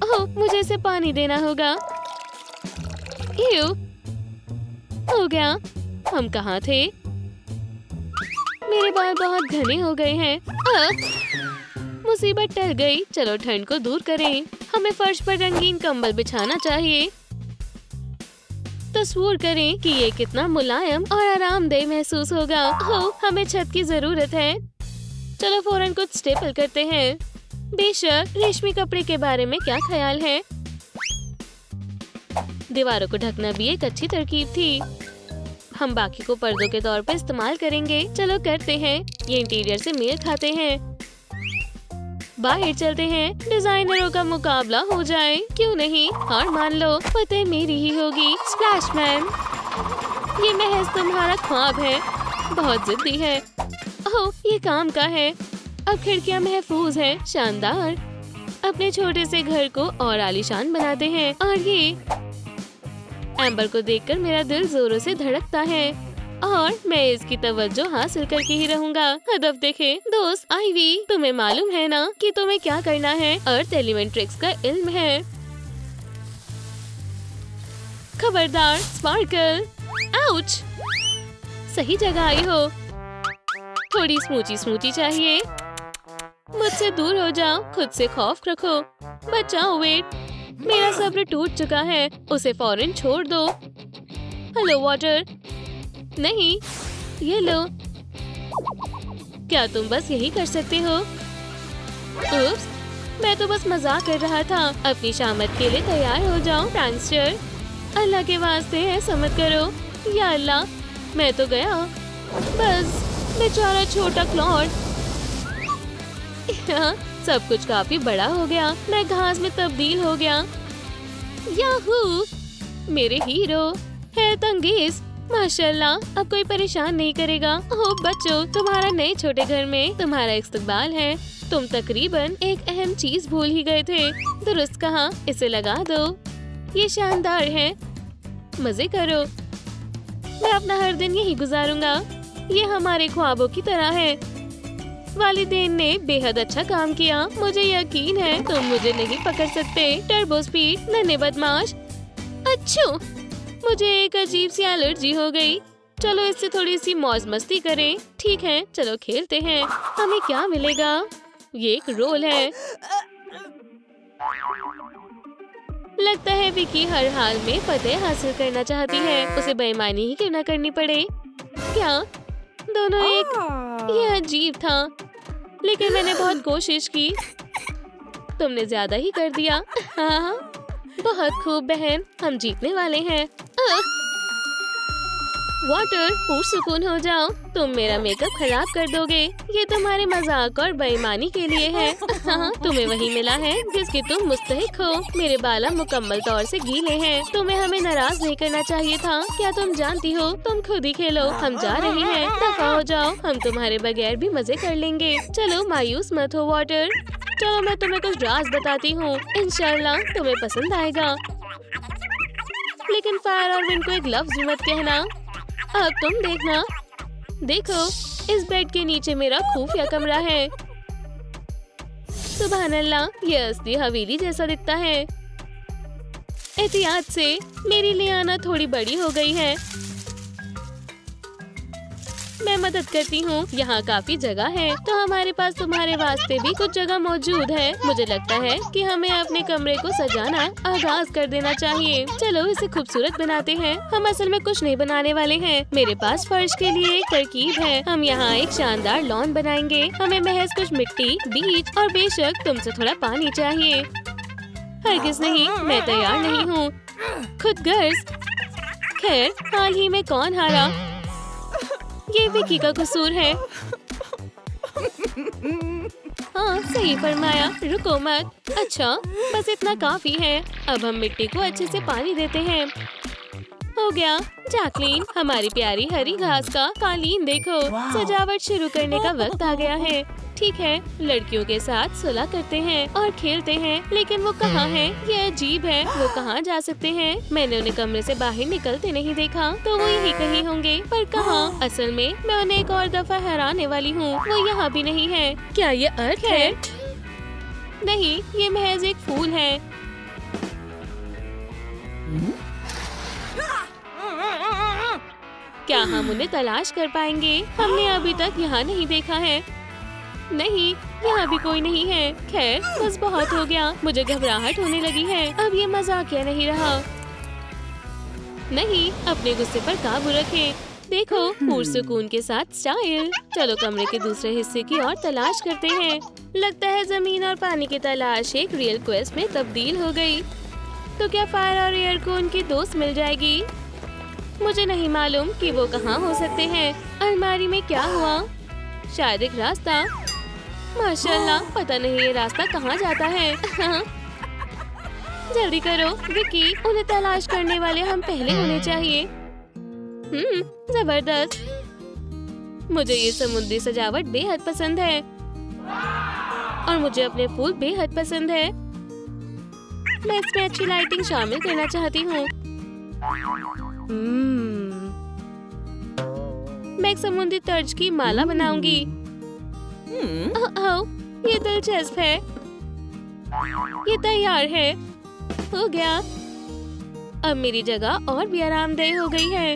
ओह मुझे इसे पानी देना होगा। हो गया। हम कहाँ थे? मेरे बाल बहुत घने हो गए हैं। मुसीबत टल गई। चलो ठंड को दूर करें। हमें फर्श पर रंगीन कंबल बिछाना चाहिए। तस्वीर करें कि ये कितना मुलायम और आरामदेह महसूस होगा। हमें छत की जरूरत है। चलो फौरन कुछ स्टेपल करते हैं। बेशक, रेशमी कपड़े के बारे में क्या ख्याल है? दीवारों को ढकना भी एक अच्छी तरकीब थी। हम बाकी को पर्दों के तौर पर इस्तेमाल करेंगे। चलो करते हैं। ये इंटीरियर से मेल खाते हैं। बाहर चलते हैं। डिजाइनरों का मुकाबला हो जाए। क्यों नहीं? हार मान लो, फतेह मेरी ही होगी। स्प्लैशमैन, ये महज तुम्हारा ख्वाब है। बहुत जिद्दी है। ओह ये काम का है। अब खिड़कियां महफूज हैं। शानदार। अपने छोटे से घर को और आलीशान बनाते हैं। और ये एम्बर को देखकर मेरा दिल जोरों से धड़कता है और मैं इसकी तवज्जो हासिल करके ही रहूंगा। हदफ देखे। दोस्त आईवी, तुम्हें मालूम है ना कि तुम्हें क्या करना है? अर्थ एलिमेंट ट्रिक्स का इल्म है। खबरदार स्पार्कल। आउच। सही जगह आई हो। थोड़ी स्मूची चाहिए। मुझसे दूर हो जाओ। खुद से खौफ रखो। बचाओ। वेट, मेरा सब्र टूट चुका है। उसे फौरन छोड़ दो। Hello water. नहीं, ये लो। क्या तुम बस यही कर सकते हो? उप्स, मैं तो बस मजाक कर रहा था। अपनी शामत के लिए तैयार हो जाओ प्रैंकस्टर। अल्लाह के वास्ते ऐसा मत करो। या अल्लाह, मैं तो गया। बस बेचारा छोटा क्लॉड। सब कुछ काफी बड़ा हो गया। मैं घास में तब्दील हो गया। याहू, मेरे हीरो। हैरतअंगेज। माशाल्लाह, अब कोई परेशान नहीं करेगा। ओह बच्चों, तुम्हारा नए छोटे घर में तुम्हारा इस्तकबाल है। तुम तकरीबन एक अहम चीज भूल ही गए थे। दुरुस्त कहा। इसे लगा दो। ये शानदार है। मजे करो। मैं अपना हर दिन यही गुजारूंगा। ये हमारे ख्वाबों की तरह है। वालिदैन ने बेहद अच्छा काम किया। मुझे यकीन है तुम मुझे नहीं पकड़ सकते। टर्बो स्पीड, नन्हे बदमाश। अच्छू, मुझे एक अजीब सी एलर्जी हो गई। चलो इससे थोड़ी सी मौज मस्ती करें। ठीक है, चलो खेलते हैं। हमें क्या मिलेगा? ये एक रोल है। लगता है विकी हर हाल में फतेह हासिल करना चाहती है। उसे बेईमानी ही क्यों न करनी पड़े। क्या दोनों एक? ये अजीब था, लेकिन मैंने बहुत कोशिश की। तुमने ज्यादा ही कर दिया। हाँ, बहुत खूब बहन, हम जीतने वाले हैं। वाटर, पुरसुकून हो जाओ। तुम मेरा मेकअप खराब कर दोगे। ये तुम्हारे मजाक और बेईमानी के लिए है। हाँ, तुम्हें वही मिला है जिसकी तुम मुस्तहिक हो। मेरे बाल मुकम्मल तौर से गीले हैं। तुम्हें हमें नाराज नहीं करना चाहिए था। क्या तुम जानती हो? तुम खुद ही खेलो। हम जा रहे हैं। दफा हो जाओ। हम तुम्हारे बगैर भी मजे कर लेंगे। चलो मायूस मत हो वाटर। चलो मैं तुम्हें कुछ राज बताती हूँ। इंशाल्लाह तुम्हें पसंद आएगा। लेकिन फायर और विंड को एक लफ्ज भी मत कहना। अब तुम देखना। देखो, इस बेड के नीचे मेरा खुफिया कमरा है। सुभान अल्लाह, ये असली हवेली जैसा दिखता है। एहतियात से, मेरी लियाना थोड़ी बड़ी हो गई है। मैं मदद करती हूँ। यहाँ काफी जगह है, तो हमारे पास तुम्हारे वास्ते भी कुछ जगह मौजूद है। मुझे लगता है कि हमें अपने कमरे को सजाना आगाज कर देना चाहिए। चलो इसे खूबसूरत बनाते हैं। हम असल में कुछ नहीं बनाने वाले हैं। मेरे पास फर्श के लिए एक तरकीब है। हम यहाँ एक शानदार लॉन बनाएंगे। हमें महज कुछ मिट्टी, बीज और बेशक तुमसे थोड़ा पानी चाहिए। हरगिज़ नहीं, मैं तैयार नहीं हूँ। खुद गर्ज। खैर, हाल ही में कौन हारा? ये विकी का कसूर है। हाँ, सही फरमाया। रुको मत। अच्छा, बस इतना काफी है। अब हम मिट्टी को अच्छे से पानी देते हैं। हो गया। जैकलीन, हमारी प्यारी हरी घास का कालीन देखो। सजावट शुरू करने का वक्त आ गया है। ठीक है, लड़कियों के साथ सुलह करते हैं और खेलते हैं, लेकिन वो कहाँ हैं? ये अजीब है। वो कहाँ जा सकते हैं? मैंने उन्हें कमरे से बाहर निकलते नहीं देखा, तो वो यही कहीं होंगे। पर कहाँ? असल में मैं उन्हें एक और दफा हैराने वाली हूँ। वो यहाँ भी नहीं है। क्या ये अर्थ है? नहीं, ये महज एक फूल है। क्या हम उन्हें तलाश कर पाएंगे? हमने अभी तक यहाँ नहीं देखा है। नहीं, यहाँ भी कोई नहीं है। खैर, बस बहुत हो गया। मुझे घबराहट होने लगी है। अब ये मजाकिया नहीं रहा। नहीं, अपने गुस्से पर काबू रखें। देखो, पुरसुकून के साथ स्टाइल। चलो कमरे के दूसरे हिस्से की और तलाश करते हैं। लगता है जमीन और पानी की तलाश एक रियल क्वेस्ट में तब्दील हो गई। तो क्या फायर और एयर को उनकी दोस्त मिल जाएगी? मुझे नहीं मालूम कि वो कहाँ हो सकते हैं। अलमारी में क्या हुआ? शायद एक रास्ता। माशाल्लाह, पता नहीं ये रास्ता कहाँ जाता है। जल्दी करो विकी, उन्हें तलाश करने वाले हम पहले होने चाहिए। जबरदस्त। मुझे ये समुद्री सजावट बेहद पसंद है और मुझे अपने फूल बेहद पसंद है। मैं इसमें अच्छी लाइटिंग शामिल करना चाहती हूँ। मैं एक समुद्री तर्ज की माला बनाऊंगी। ये दिलचस्प है। ये तैयार है। हो गया। अब मेरी जगह और भी आरामदेह हो गई है।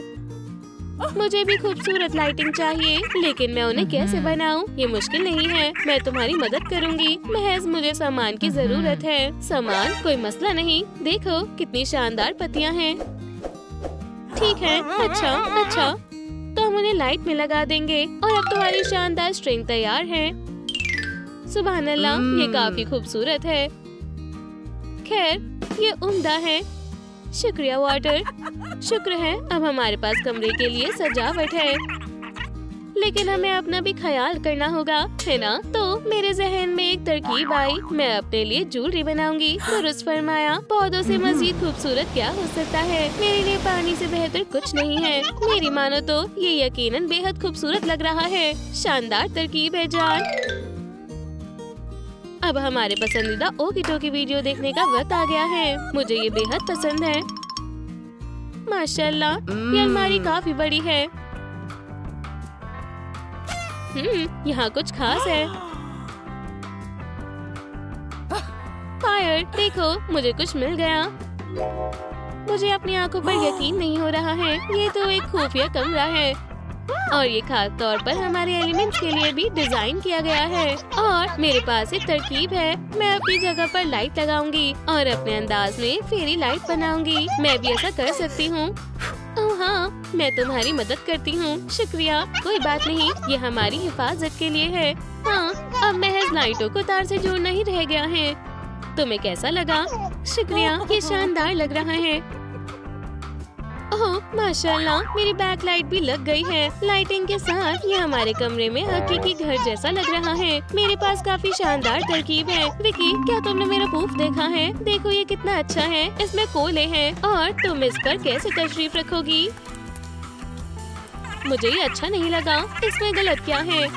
मुझे भी खूबसूरत लाइटिंग चाहिए, लेकिन मैं उन्हें कैसे बनाऊं? ये मुश्किल नहीं है। मैं तुम्हारी मदद करूंगी। महज मुझे सामान की जरूरत है। सामान कोई मसला नहीं। देखो कितनी शानदार पत्तियां हैं। ठीक है। अच्छा, तो हम उन्हें लाइट में लगा देंगे और अब तुम्हारी शानदार स्ट्रिंग तैयार है। सुभान अल्लाह, ये काफी खूबसूरत है। खैर, ये उम्दा है। शुक्रिया वाटर। शुक्र है, अब हमारे पास कमरे के लिए सजावट है, लेकिन हमें अपना भी ख्याल करना होगा, है ना? तो मेरे जहन में एक तरकीब आई। मैं अपने लिए ज्वेलरी बनाऊंगी। दुरुस्त फरमाया। पौधों से मजीद खूबसूरत क्या हो सकता है? मेरे लिए पानी से बेहतर कुछ नहीं है। मेरी मानो तो ये यकीनन बेहद खूबसूरत लग रहा है। शानदार तरकीब है जान। अब हमारे पसंदीदा ओकी टोकी वीडियो देखने का वक्त आ गया है। मुझे ये बेहद पसंद है। माशाल्लाह, ये अलमारी काफी बड़ी है। यहाँ कुछ खास है। फायर, देखो मुझे कुछ मिल गया। मुझे अपनी आंखों पर यकीन नहीं हो रहा है। ये तो एक खुफिया कमरा है और ये खास तौर पर हमारे एलिमेंट्स के लिए भी डिजाइन किया गया है। और मेरे पास एक तरकीब है। मैं अपनी जगह पर लाइट लगाऊंगी और अपने अंदाज में फेरी लाइट बनाऊंगी। मैं भी ऐसा कर सकती हूँ। ओह हाँ, मैं तुम्हारी मदद करती हूँ। शुक्रिया। कोई बात नहीं, ये हमारी हिफाजत के लिए है। हाँ, अब महज लाइटों को तार से जोड़ना ही रह गया है। तुम्हें कैसा लगा? शुक्रिया, ये शानदार लग रहा है। ओह माशाल्लाह, मेरी बैक लाइट भी लग गई है। लाइटिंग के साथ ये हमारे कमरे में हकीकी घर जैसा लग रहा है। मेरे पास काफी शानदार तरकीब है। विकी, क्या तुमने मेरा बूफ देखा है? देखो ये कितना अच्छा है। इसमें कोले हैं और तुम इस पर कैसे तशरीफ रखोगी? मुझे ये अच्छा नहीं लगा। इसमें गलत क्या है?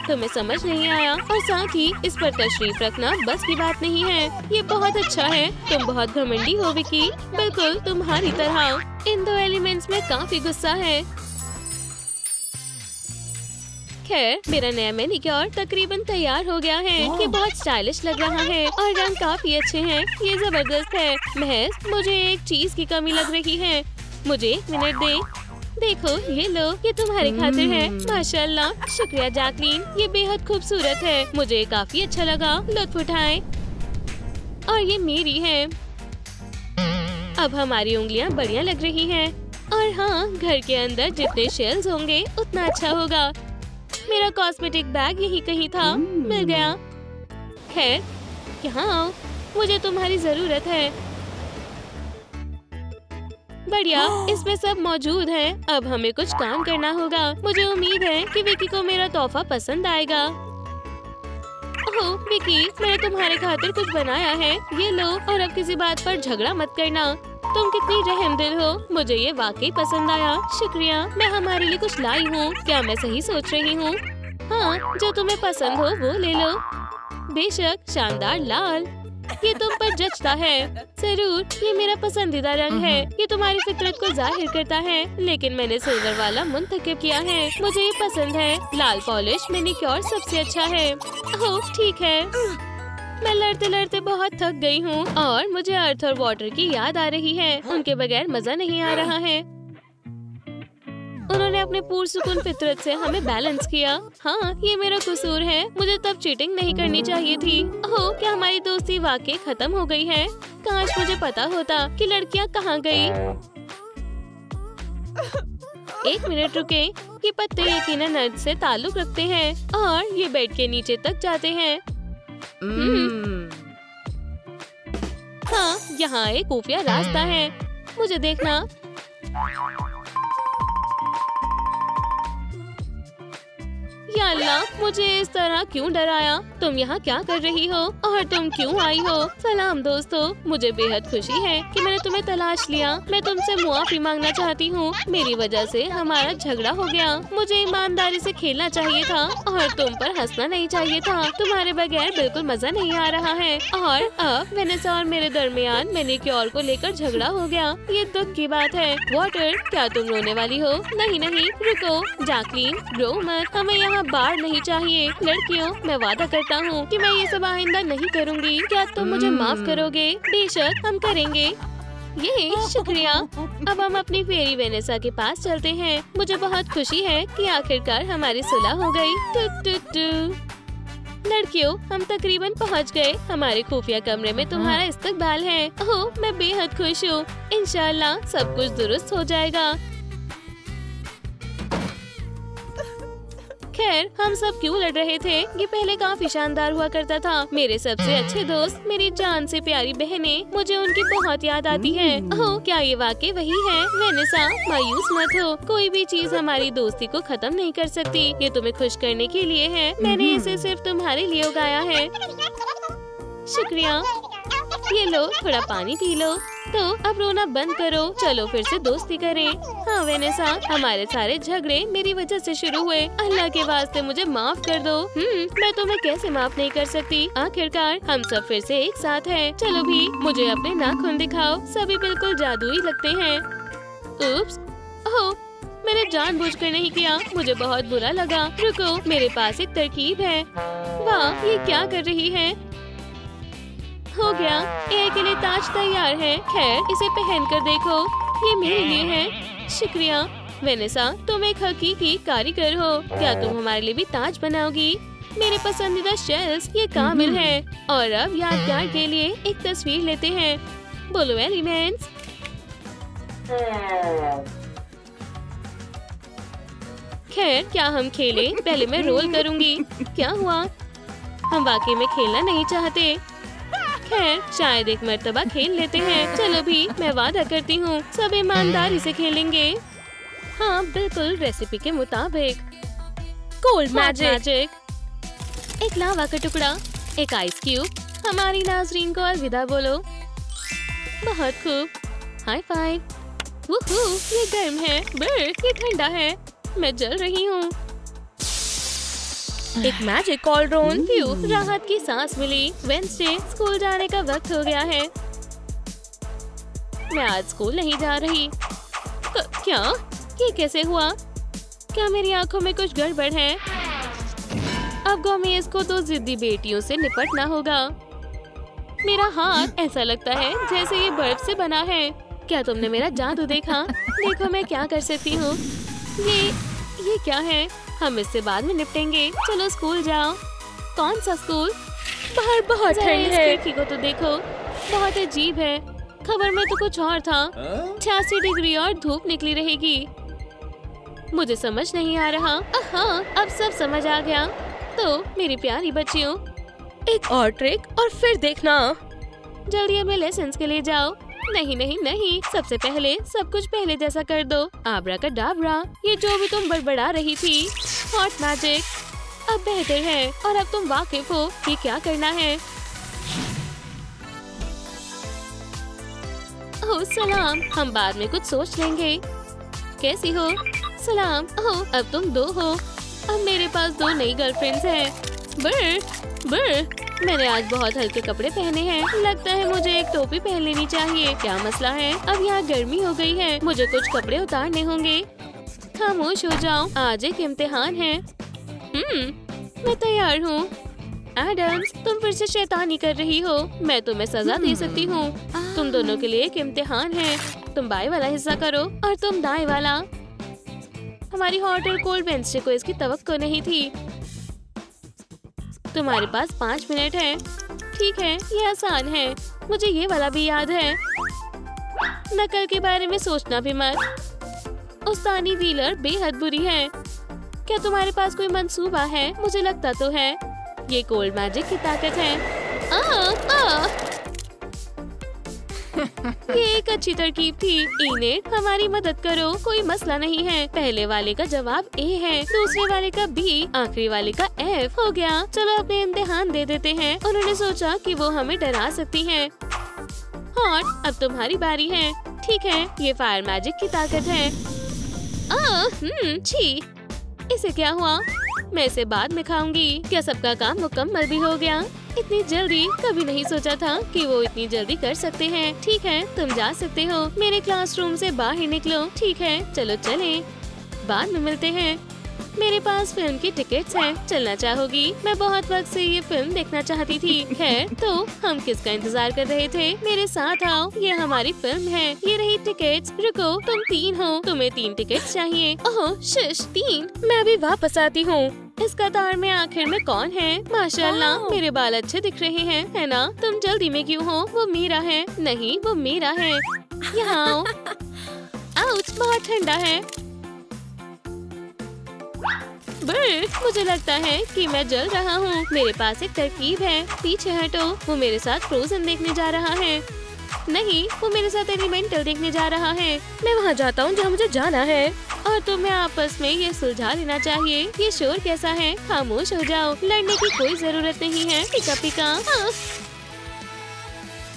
तुम्हें समझ नहीं आया। और साथ ही इस पर तशरीफ रखना बस की बात नहीं है। ये बहुत अच्छा है। तुम बहुत घमंडी हो विकी, बिल्कुल तुम्हारी तरह। इन दो एलिमेंट्स में काफी गुस्सा है। खैर, मेरा नया मैनिक्योर तकरीबन तैयार हो गया है। ये बहुत स्टाइलिश लग रहा है और रंग काफी अच्छे हैं। ये जबरदस्त है। महज मुझे एक चीज की कमी लग रही है। मुझे 1 मिनट दे। देखो ये लो, ये तुम्हारे खातिर है। माशाल्लाह, शुक्रिया जैकलीन, ये बेहद खूबसूरत है। मुझे काफी अच्छा लगा, लुत्फ उठाएं। और ये मेरी है। अब हमारी उंगलियां बढ़िया लग रही हैं। और हाँ, घर के अंदर जितने शेल्स होंगे उतना अच्छा होगा। मेरा कॉस्मेटिक बैग यहीं कहीं था, मिल गया। खैर, यहाँ आओ, मुझे तुम्हारी जरूरत है। बढ़िया, इसमें सब मौजूद है। अब हमें कुछ काम करना होगा। मुझे उम्मीद है कि विकी को मेरा तोहफा पसंद आएगा। ओह विकी, मैंने तुम्हारे खातिर कुछ बनाया है, ये लो। और अब किसी बात पर झगड़ा मत करना। तुम कितनी रहमदिल हो, मुझे ये वाकई पसंद आया। शुक्रिया, मैं हमारे लिए कुछ लाई हूँ। क्या मैं सही सोच रही हूँ? हाँ, जो तुम्हें पसंद हो वो ले लो। बेशक, शानदार लाल, ये तुम पर जचता है। जरूर, ये मेरा पसंदीदा रंग है। ये तुम्हारी फितरत को जाहिर करता है, लेकिन मैंने सिल्वर वाला मुंतखब किया है। मुझे ये पसंद है। लाल पॉलिश मैनिक्योर सबसे अच्छा है। ओह ठीक है। मैं लड़ते लड़ते बहुत थक गई हूँ और मुझे अर्थ और वाटर की याद आ रही है। उनके बगैर मजा नहीं आ रहा है। उन्होंने अपने पुरसुकून फितरत से हमें बैलेंस किया। हाँ, ये मेरा कसूर है। मुझे तब चीटिंग नहीं करनी चाहिए थी। ओह, क्या हमारी दोस्ती वाकई खत्म हो गई है? काश मुझे पता होता कि लड़कियाँ कहाँ गई। एक मिनट रुके, ये पत्ते यकीनन अर्थ से ताल्लुक रखते हैं और ये बेड के नीचे तक जाते हैं। हाँ, यहाँ एक खुफिया रास्ता है। मुझे देखना। या अल्लाह, मुझे इस तरह क्यों डराया? तुम यहाँ क्या कर रही हो और तुम क्यों आई हो? सलाम दोस्तों, मुझे बेहद खुशी है कि मैंने तुम्हें तलाश लिया। मैं तुमसे मुआफी मांगना चाहती हूँ। मेरी वजह से हमारा झगड़ा हो गया। मुझे ईमानदारी से खेलना चाहिए था और तुम पर हंसना नहीं चाहिए था। तुम्हारे बगैर बिल्कुल मजा नहीं आ रहा है। और अब वेनेसा और मेरे दरमियान मैनिक्योर को लेकर झगड़ा हो गया। ये दुख की बात है। वाटर, क्या तुम रोने वाली हो? नहीं नहीं, रुको। जैकलीन, रो मत, हमें यहाँ बाढ़ नहीं चाहिए। लड़कियों, मैं वादा करता हूँ कि मैं ये सब आइंदा नहीं करूँगी। क्या तुम मुझे माफ करोगे? बेशक, हम करेंगे। ये शुक्रिया। अब हम अपनी फेरी वेनेसा के पास चलते हैं। मुझे बहुत खुशी है कि आखिरकार हमारी सुलह हो गई। Two two two. लड़कियों, हम तकरीबन पहुँच गए। हमारे खुफिया कमरे में तुम्हारा इस्तकबाल है। ओह, मैं बेहद खुश हूँ। इंशाल्लाह सब कुछ दुरुस्त हो जाएगा। खैर, हम सब क्यों लड़ रहे थे? ये पहले काफी शानदार हुआ करता था। मेरे सबसे अच्छे दोस्त, मेरी जान से प्यारी बहनें, मुझे उनकी बहुत याद आती है। ओह, क्या ये वाकई वही है? वेनेसा, मायूस मत हो। कोई भी चीज हमारी दोस्ती को खत्म नहीं कर सकती। ये तुम्हें खुश करने के लिए है। मैंने इसे सिर्फ तुम्हारे लिए उगाया है। शुक्रिया। ये लो, थोड़ा पानी पी लो। तो अब रोना बंद करो। चलो फिर से दोस्ती करें। हाँ वेनेसा, हमारे सारे झगड़े मेरी वजह से शुरू हुए। अल्लाह के वास्ते मुझे माफ कर दो। मैं तुम्हें कैसे माफ नहीं कर सकती? आखिरकार हम सब फिर से एक साथ हैं। चलो भी, मुझे अपने नाखून दिखाओ। सभी बिल्कुल जादुई लगते हैं। उप्स, ओह, मैंने जानबूझकर नहीं किया। मुझे बहुत बुरा लगा। रुको, मेरे पास एक तरकीब है। वाह, ये क्या कर रही है? हो गया, एयर के लिए ताज तैयार है। खैर, इसे पहन कर देखो, ये मेरे लिए है। शुक्रिया। वेनेसा, तुम एक हकीकी कारीगर हो। क्या तुम हमारे लिए भी ताज बनाओगी? मेरे पसंदीदा शेल्स, ये कामिल है। और अब यादगार के लिए एक तस्वीर लेते हैं। बोलो एलिमेंट्स। खैर, क्या हम खेलें? पहले मैं रोल करूंगी। क्या हुआ? हम वाकई में खेलना नहीं चाहते। खैर, शायद एक मर्तबा खेल लेते हैं। चलो भी, मैं वादा करती हूँ सब ईमानदारी से खेलेंगे। हाँ बिल्कुल, रेसिपी के मुताबिक। Cold magic. एक लावा का टुकड़ा, एक आइस क्यूब। हमारी नाजरीन को अलविदा बोलो। बहुत खूब, हाई फाइव। वुहू, ये गर्म है। ये ठंडा है। मैं जल रही हूँ। एक मैजिक कॉलड्रोन। राहत की सांस मिली। वेडनेसडे, स्कूल जाने का वक्त हो गया है। मैं आज स्कूल नहीं जा रही। क्या? ये कैसे हुआ? क्या मेरी आंखों में कुछ गड़बड़ है? अब गोमेज को तो जिद्दी बेटियों से निपटना होगा। मेरा हाथ ऐसा लगता है जैसे ये बर्फ से बना है। क्या तुमने मेरा जादू देखा? देखो मैं क्या कर सकती हूँ। ये क्या है? हम इससे बाद में निपटेंगे। चलो स्कूल जाओ। कौन सा स्कूल? बाहर बहुत ठंड है। खिड़की को तो देखो, बहुत अजीब है। खबर में तो कुछ और था। 86 डिग्री और धूप निकली रहेगी। मुझे समझ नहीं आ रहा। हाँ, अब सब समझ आ गया। तो मेरी प्यारी बच्चियों, एक और ट्रिक और फिर देखना। जल्दी अपने लेसन्स के लिए जाओ। नहीं नहीं नहीं, सबसे पहले सब कुछ पहले जैसा कर दो। आब्राकाडाब्रा, ये जो भी तुम बड़बड़ा रही थी, हॉट मैजिक अब बेहतर है और अब तुम वाकिफ हो कि क्या करना है। ओह सलाम, हम बाद में कुछ सोच लेंगे। कैसी हो? सलाम। ओह, अब तुम 2 हो। अब मेरे पास 2 नई गर्लफ्रेंड्स हैं। बर, मैंने आज बहुत हल्के कपड़े पहने हैं। लगता है मुझे एक टोपी पहन लेनी चाहिए। क्या मसला है? अब यहाँ गर्मी हो गई है, मुझे कुछ कपड़े उतारने होंगे। खामोश हो जाओ, आज एक इम्तिहान है। मैं तैयार हूँ। एडम्स, तुम फिर से शैतानी कर रही हो। मैं तुम्हें सजा दे सकती हूँ। तुम दोनों के लिए एक इम्तिहान है। तुम बाएं वाला हिस्सा करो और तुम दाएं वाला। हमारी हॉट और कोल्ड वेंसडे को इसकी तवक्को नहीं थी। तुम्हारे पास 5 मिनट है। ठीक है, ये आसान है। मुझे ये वाला भी याद है। नकल के बारे में सोचना भी मत। उस्तानी व्हीलर बेहद बुरी है। क्या तुम्हारे पास कोई मंसूबा है? मुझे लगता तो है। ये कोल्ड मैजिक की ताकत है। ये एक अच्छी तरकीब थी। इनेट, हमारी मदद करो। कोई मसला नहीं है। पहले वाले का जवाब ए है, दूसरे वाले का बी, आखिरी वाले का एफ। हो गया, चलो अपने इम्तिहान दे देते हैं। उन्होंने सोचा कि वो हमें डरा सकती हैं। हॉट, अब तुम्हारी बारी है। ठीक है, ये फायर मैजिक की ताकत है। छी, इसे क्या हुआ? मैं इसे बाद में खाऊंगी। क्या सबका काम मुकम्मल भी हो गया? इतनी जल्दी? कभी नहीं सोचा था कि वो इतनी जल्दी कर सकते हैं। ठीक है, तुम जा सकते हो। मेरे क्लासरूम से बाहर निकलो। ठीक है, चलो चले, बाद में मिलते हैं। मेरे पास फिल्म की टिकट्स हैं। चलना चाहोगी? मैं बहुत वक्त से ये फिल्म देखना चाहती थी। खैर, तो हम किसका इंतजार कर रहे थे? मेरे साथ आओ, ये हमारी फिल्म है। ये रही टिकट्स। रुको, तुम 3 हो। तुम्हें 3 टिकट्स चाहिए। ओह शिश, 3। मैं अभी वापस आती हूँ। इस कतार में आखिर में कौन है? माशाल्लाह, मेरे बाल अच्छे दिख रहे हैं, है ना? तुम जल्दी में क्यों हो? वो मीरा है। नहीं, वो मीरा है। यहाँ आओ। आउच, बहुत ठंडा है। मुझे लगता है कि मैं जल रहा हूँ। मेरे पास एक तरकीब है। पीछे हटो। वो मेरे साथ फ्रोजन देखने जा रहा है। नहीं, वो मेरे साथ एलिमेंटल देखने जा रहा है। मैं वहाँ जाता हूँ जहाँ मुझे जाना है। और तुम्हें आपस में ये सुलझा लेना चाहिए। ये शोर कैसा है? खामोश हो जाओ। लड़ने की कोई जरूरत नहीं है। पिका पिका।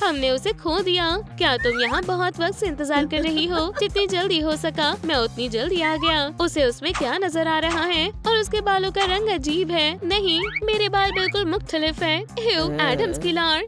हमने उसे खो दिया। क्या तुम यहाँ बहुत वक्त से इंतजार कर रही हो? जितनी जल्दी हो सका मैं उतनी जल्दी आ गया। उसे उसमें क्या नजर आ रहा है? और उसके बालों का रंग अजीब है। नहीं, मेरे बाल बिल्कुल मुख्तलिफ है। एडम्स की लार।